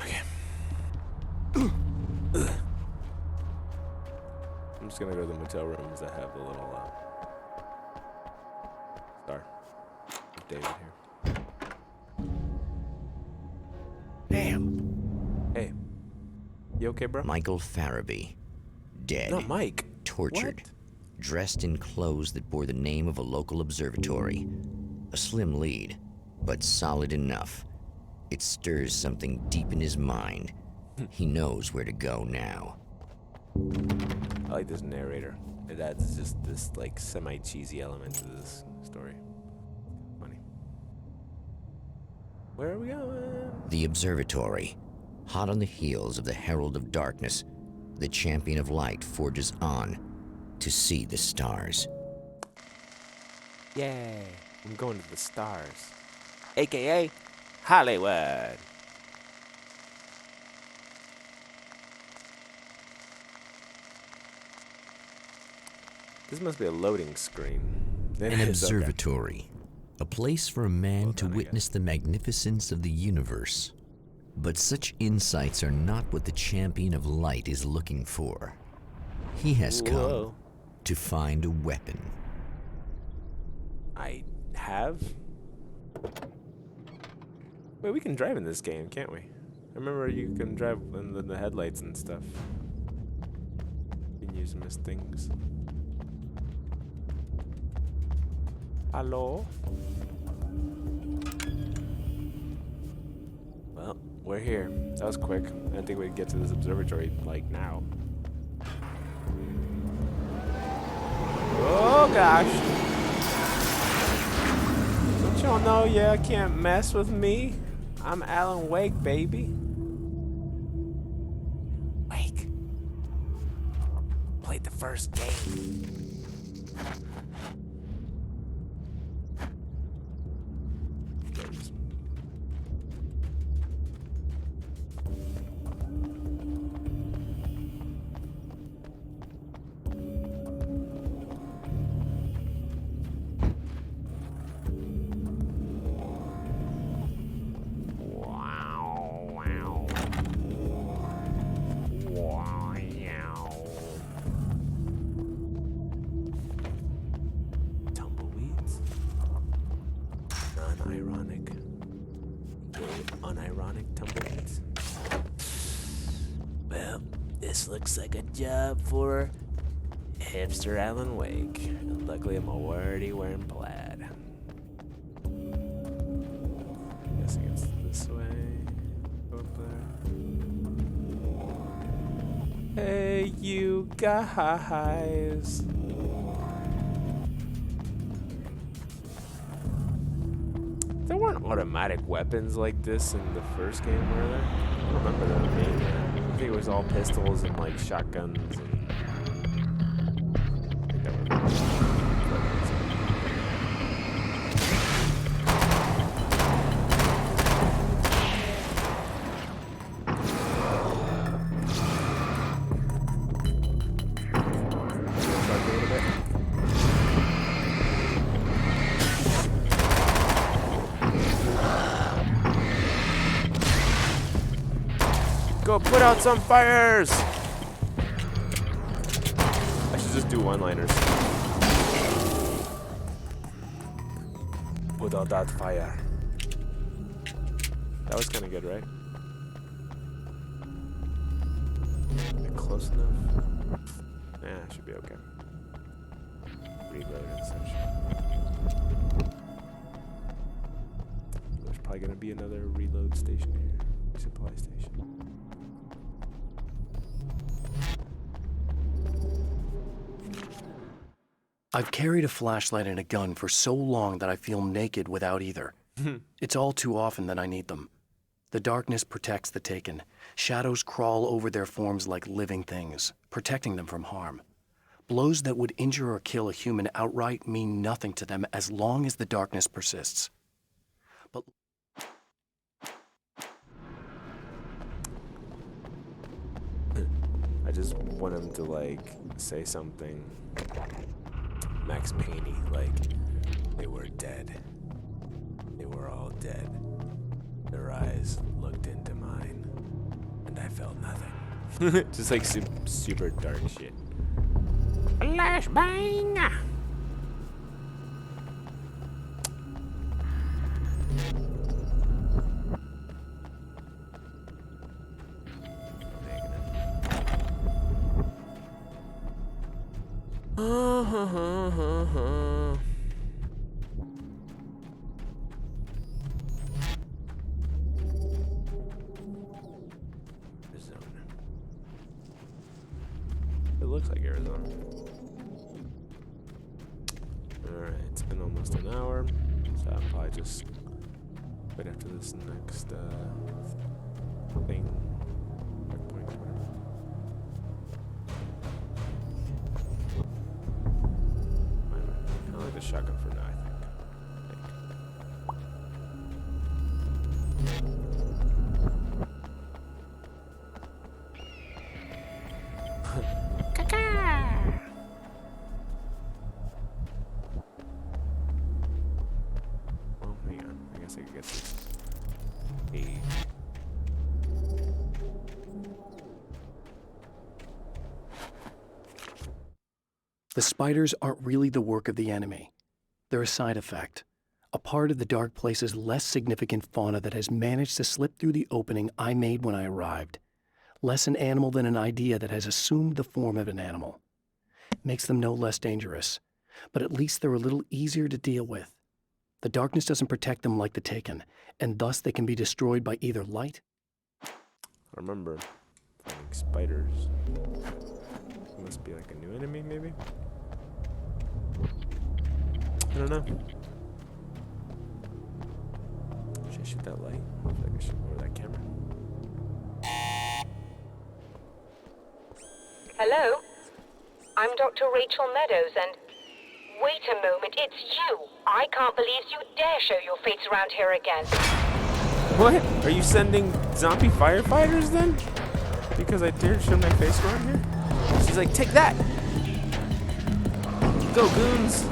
S1: Okay. I'm just gonna go to the motel rooms that have the little star. David here.
S4: Damn.
S1: Hey. You okay, bro?
S2: Michael Farabee, dead.
S1: No, Mike.
S2: Tortured.
S1: What?
S2: Dressed in clothes that bore the name of a local observatory. A slim lead, but solid enough. It stirs something deep in his mind. He knows where to go now.
S1: I like this narrator. It adds just this like semi-cheesy element to this story. Funny. Where are we going?
S2: The observatory. Hot on the heels of the Herald of Darkness, the Champion of Light forges on to see the stars.
S1: Yay! I'm going to the stars. aka Hollywood. This must be a loading screen. It
S2: An
S1: is, okay.
S2: observatory, a place for a man to witness the magnificence of the universe. But such insights are not what the champion of light is looking for. He has come
S1: Whoa.
S2: to find a weapon.
S1: I have? Wait, we can drive in this game, can't we? I remember you can drive in the headlights and stuff. You can use them as things. Hello? Well, we're here. That was quick. I didn't think we'd get to this observatory, like, now. Oh, gosh. Don't y'all know y'all can't mess with me? I'm Alan Wake, baby. Wake. Played the first game. Tumbleweeds? Non-ironic. Unironic tumbleweeds. Well, this looks like a job for hipster Alan Wake. And luckily I'm already wearing plaid. Guessing it's this way. Go up there. Hey, you guys. There weren't automatic weapons like this in the first game, were there? I don't remember that being there. I think it was all pistols and like shotguns and I think that was a little bit. Go put out some fires! I should just do one-liners. Put out that fire. That was kind of good, right? Get close enough? Yeah, should be okay. Reload and such. There's probably gonna be another reload station here. Supply station.
S4: I've carried a flashlight and a gun for so long that I feel naked without either. It's all too often that I need them. The darkness protects the taken. Shadows crawl over their forms like living things, protecting them from harm. Blows that would injure or kill a human outright mean nothing to them as long as the darkness persists. But
S1: I just want him to, like, say something Max Payne-y, like, they were dead. They were all dead. Their eyes looked into mine, and I felt nothing. Just like super dark shit. Flashbang! Arizona. It looks like Arizona. Alright, it's been almost an hour, so I'll probably just wait after this next thing. Checkpoint, whatever. I like the shotgun for now, I think. guess I could get this. Hey.
S4: The spiders aren't really the work of the enemy. They're a side effect, a part of the Dark Place's less significant fauna that has managed to slip through the opening I made when I arrived. Less an animal than an idea that has assumed the form of an animal. Makes them no less dangerous, but at least they're a little easier to deal with. The darkness doesn't protect them like the Taken, and thus they can be destroyed by either light.
S1: I remember finding spiders. It must be like a new enemy, maybe? I don't know. Should I shoot that light? I feel like I should lower that camera.
S9: Hello? I'm Dr. Rachel Meadows, and... Wait a moment, it's you! I can't believe you dare show your face around here again.
S1: What? Are you sending zombie firefighters then? Because I dared show my face around here? She's like, take that! Go, goons!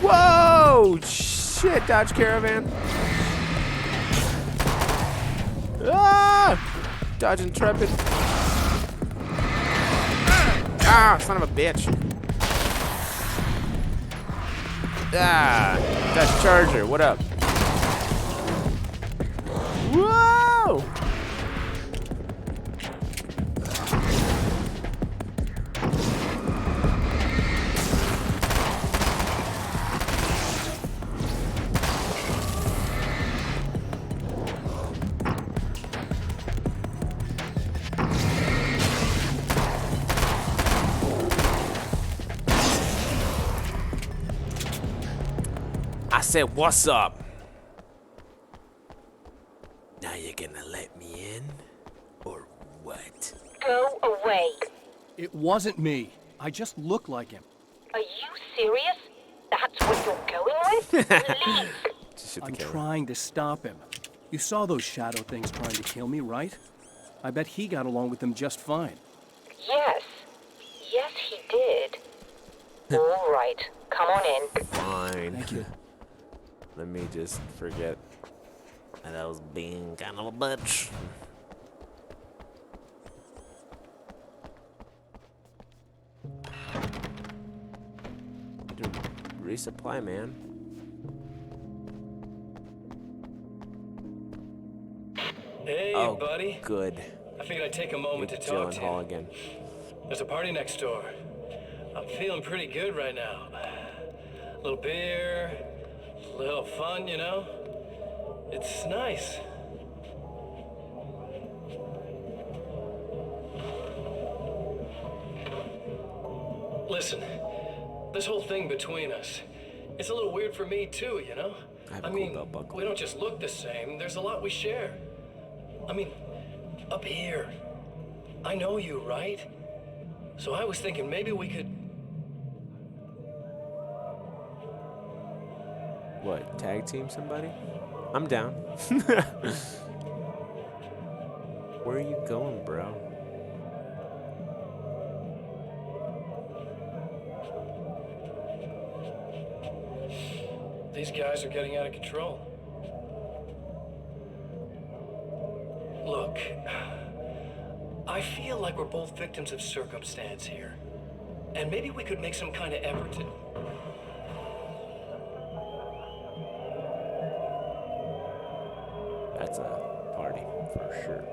S1: Whoa! Shit, Dodge Caravan. Ah! Dodge Intrepid. Ah, son of a bitch. Ah, Dodge Charger, what up? Whoa! I said, what's up? Now you're gonna let me in? Or what?
S9: Go away.
S4: It wasn't me. I just look like him.
S9: Are you serious? That's what you're going with? Leave.
S1: Just shoot the
S4: I'm
S1: camera.
S4: trying to stop him. You saw those shadow things trying to kill me, right? I bet he got along with them just fine.
S9: Yes. Yes, he did. All right. Come on in.
S1: Fine.
S4: Thank you.
S1: Let me just forget that I was being kind of a bitch. Need to resupply, man.
S3: Hey,
S1: Oh,
S3: buddy.
S1: good.
S3: I figured I'd take a moment to
S1: Jake
S3: talk to
S1: Gyllenhaal
S3: you.
S1: again.
S3: There's a party next door. I'm feeling pretty good right now. A little beer, a little fun, you know? It's nice. Listen, this whole thing between us, it's a little weird for me too, you know?
S1: I have a cool
S3: mean,
S1: belt buckle.
S3: we don't just look the same, there's a lot we share. I mean, up here, I know you, right? So I was thinking maybe we could...
S1: What, tag team somebody? I'm down. Where are you going, bro?
S3: These guys are getting out of control. Look, I feel like we're both victims of circumstance here. And maybe we could make some kind of effort to...
S1: That's a party, for sure.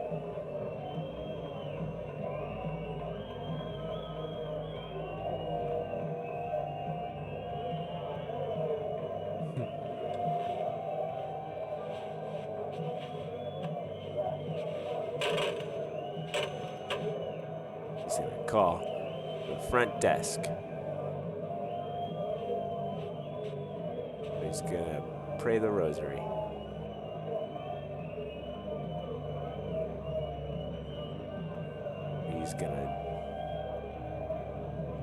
S1: He's gonna call the front desk. He's gonna pray the rosary. He's gonna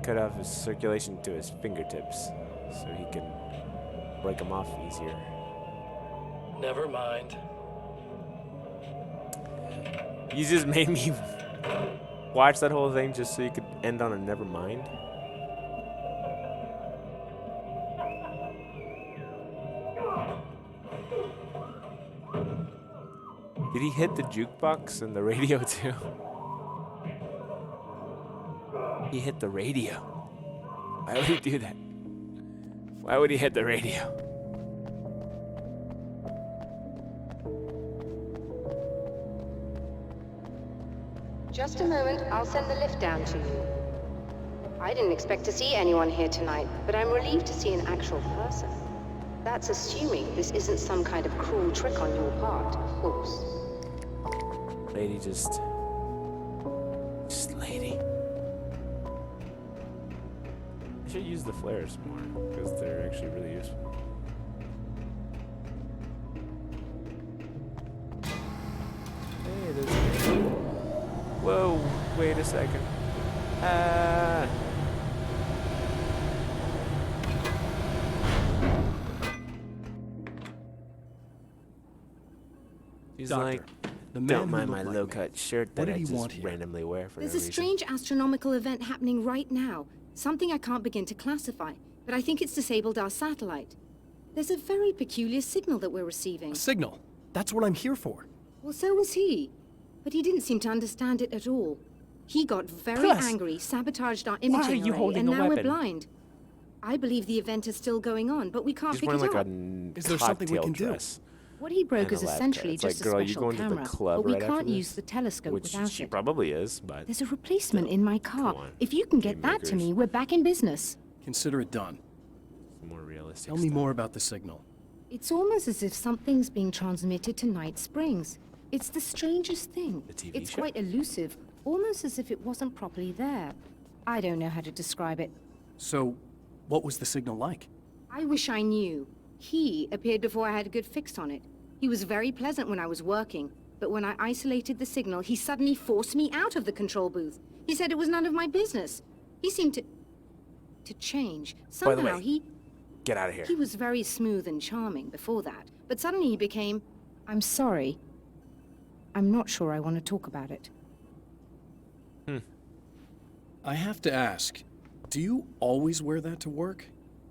S1: cut off his circulation to his fingertips so he can break them off easier.
S3: Never mind.
S1: You just made me watch that whole thing just so you could end on a never mind. Did he hit the jukebox and the radio too? He hit the radio. Why would he do that? Why would he hit the radio?
S9: Just a moment, I'll send the lift down to you. I didn't expect to see anyone here tonight, but I'm relieved to see an actual person. That's assuming this isn't some kind of cruel trick on your part, of course.
S1: Lady just lady. I should use the flares more, because they're actually really useful. Hey, there's whoa, wait a second. He's
S4: Doctor,
S1: like,
S4: the man
S1: don't
S4: who
S1: mind my
S4: looked like
S1: low-cut
S4: me.
S1: shirt
S4: What
S1: that
S4: did
S1: I
S4: he
S1: just
S4: want here?
S1: randomly wear for
S10: There's
S1: no
S10: a
S1: reason.
S10: strange astronomical event happening right now. Something I can't begin to classify, but I think it's disabled our satellite. There's a very peculiar signal that we're receiving.
S4: A signal. That's what I'm here for.
S10: Well, so was he. But he didn't seem to understand it at all. He got very
S1: Plus,
S10: angry, sabotaged our
S1: are
S10: imaging
S1: you
S10: array,
S1: holding
S10: and
S1: a
S10: now we're
S1: weapon?
S10: blind. I believe the event is still going on, but we can't
S1: He's
S10: pick
S1: wearing
S10: it
S1: like a
S10: up.
S4: Is there something we
S1: cocktail
S4: can do?
S1: dress.
S10: What he broke
S1: and
S10: is
S1: a lab
S10: essentially
S1: coat. It's
S10: just
S1: like, girl,
S10: a
S1: you
S10: special
S1: going to the
S10: camera,
S1: club
S10: but we
S1: right after
S10: can't use
S1: this?
S10: the telescope
S1: Which
S10: without
S1: she
S10: it.
S1: probably is, but
S10: There's a replacement in my car.
S1: Come on,
S10: If you can get
S1: game
S10: that to
S1: makers.
S10: me, we're back in business.
S4: Consider it done.
S1: more realistic.
S4: Tell me more about the signal.
S10: It's almost as if something's being transmitted to Night Springs. It's the strangest thing.
S1: The TV
S10: It's
S1: show?
S10: quite elusive, almost as if it wasn't properly there. I don't know how to describe it.
S4: So, what was the signal like?
S10: I wish I knew. He appeared before I had a good fix on it. He was very pleasant when I was working, but when I isolated the signal, he suddenly forced me out of the control booth. He said it was none of my business. He seemed to change.
S1: By the
S10: Somehow
S1: way, get out of here.
S10: He was very smooth and charming before that, but suddenly he became... I'm sorry. I'm not sure I want to talk about it.
S4: I have to ask, do you always wear that to work?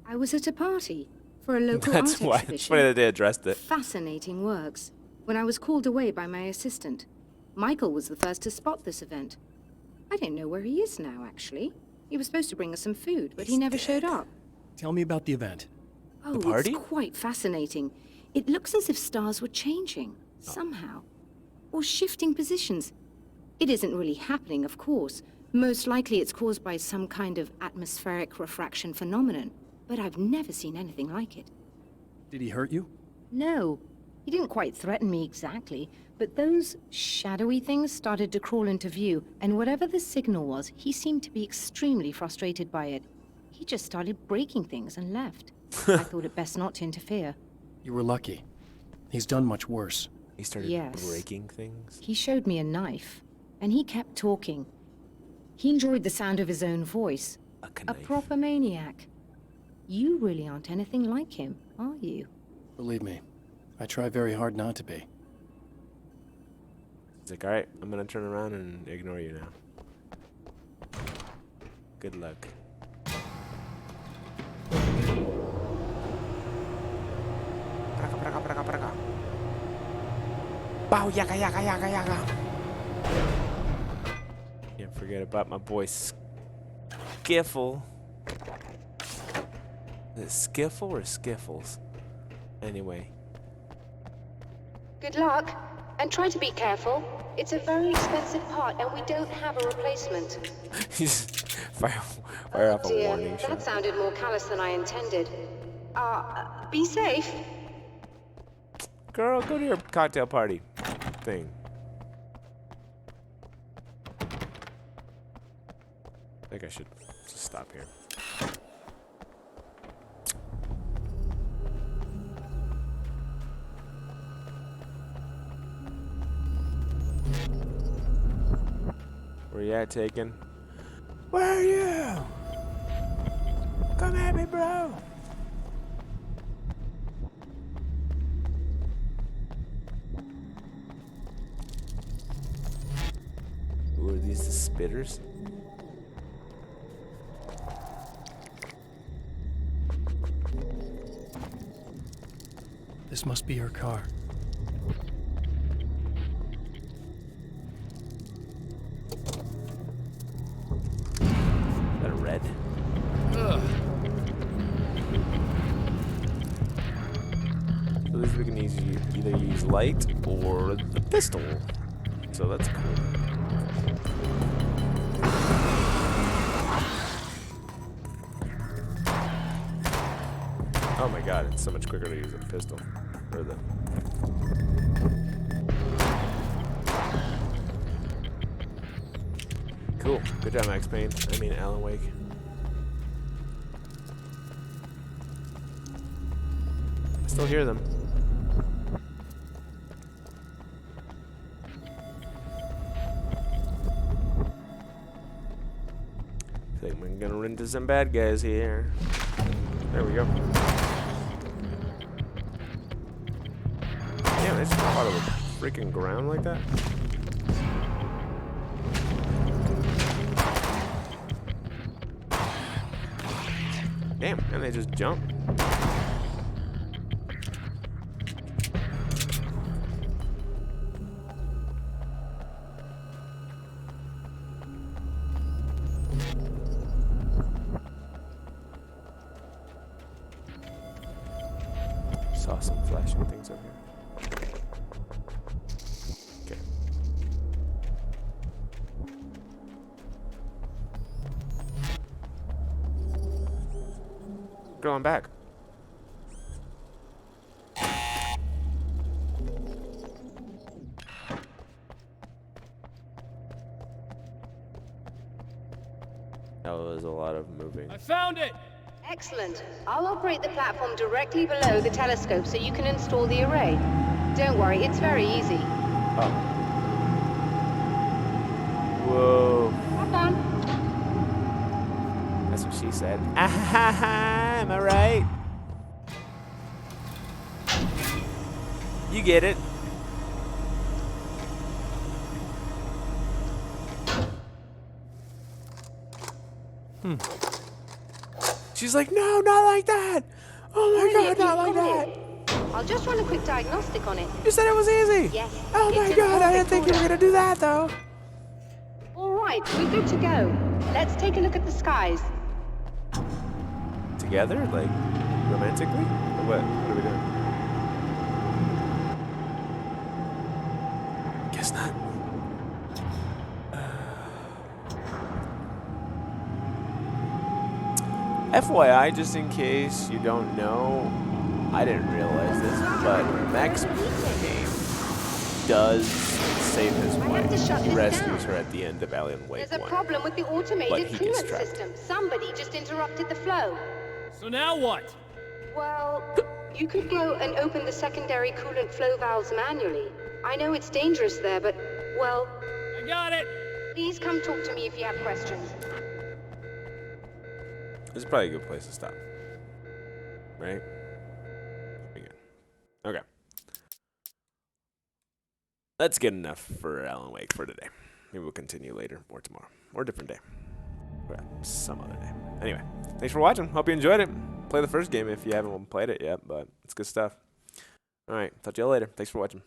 S10: I was at a party for a local
S1: That's
S10: art
S1: why.
S10: exhibition.
S1: It's funny that they addressed it.
S10: Fascinating works. When I was called away by my assistant, Michael was the first to spot this event. I don't know where he is now, actually. He was supposed to bring us some food, but he never showed up.
S4: Tell me about the event.
S10: Oh,
S1: party?
S10: it's quite fascinating. It looks as if stars were changing, somehow. Or shifting positions. It isn't really happening, of course. Most likely it's caused by some kind of atmospheric refraction phenomenon. But I've never seen anything like it.
S4: Did he hurt you?
S10: No, he didn't quite threaten me exactly, but those shadowy things started to crawl into view, and whatever the signal was, he seemed to be extremely frustrated by it. He just started breaking things and left. I thought it best not to interfere.
S4: You were lucky. He's done much worse.
S1: He started
S10: Yes.
S1: breaking things.
S10: He showed me a knife, and he kept talking. He enjoyed the sound of his own voice.
S1: A
S10: A
S1: knife.
S10: proper maniac. You really aren't anything like him, are you?
S4: Believe me, I try very hard not to be.
S1: He's like, all right, I'm gonna turn around and ignore you now. Good luck. Bow yaka yaka yaka yaka. Can't forget about my boy Skiffle. Is it Skiffle or Skiffles? Anyway.
S9: Good luck, and try to be careful. It's a very expensive part, and we don't have a replacement.
S1: He's fire off a
S9: Dear,
S1: warning
S9: that
S1: shot.
S9: sounded more callous than I intended. Be safe.
S1: Girl, go to your cocktail party thing. I think I should just stop here. Where you at, Taken? Where are you? Come at me, bro. Ooh, are these the spitters?
S4: This must be her car.
S1: So this we can either use light or the pistol. So that's cool. Oh my god, it's so much quicker to use a pistol. Or the... Cool. Good job, Max Payne. I mean, Alan Wake. I still hear them. I think we're gonna run into some bad guys here. There we go. Damn, they just fall out of the freaking ground like that. Damn, and they just jump. Saw some flashing things over here. Okay. Going back. That was a lot of moving.
S3: I found it!
S9: Excellent. I'll operate the platform directly below the telescope so you can install the array. Don't worry, it's very easy.
S1: Oh. Whoa.
S9: Have fun.
S1: That's what she said. Am I right? You get it. She's like, no, not like that. Oh my god, not like that.
S9: I'll just run a quick diagnostic on it.
S1: You said it was easy.
S9: Yes.
S1: Oh my
S9: it's in
S1: god, I didn't
S9: perfect
S1: think you were
S9: order.
S1: gonna do that though.
S9: All right, we're good to go. Let's take a look at the skies.
S1: Together, like romantically, or what? What are we doing? Guess not. FYI, just in case you don't know, I didn't realize this, but Max Payne does save his
S9: I have
S1: wife.
S9: to shut
S1: He
S9: this
S1: rescues
S9: down.
S1: her at the end of Alan Wake
S9: There's a
S1: 1.
S9: problem with the
S1: But
S9: automated
S1: he gets
S9: coolant
S1: trapped.
S9: system. Somebody just interrupted the flow.
S3: So now what?
S9: Well, you could go and open the secondary coolant flow valves manually. I know it's dangerous there, but, well,
S3: I got it!
S9: please come talk to me if you have questions.
S1: This is probably a good place to stop. Right? Pretty good. Okay. That's good enough for Alan Wake for today. Maybe we'll continue later or tomorrow or a different day. Or some other day. Anyway, thanks for watching. Hope you enjoyed it. Play the first game if you haven't played it yet, but it's good stuff. All right. Talk to you later. Thanks for watching.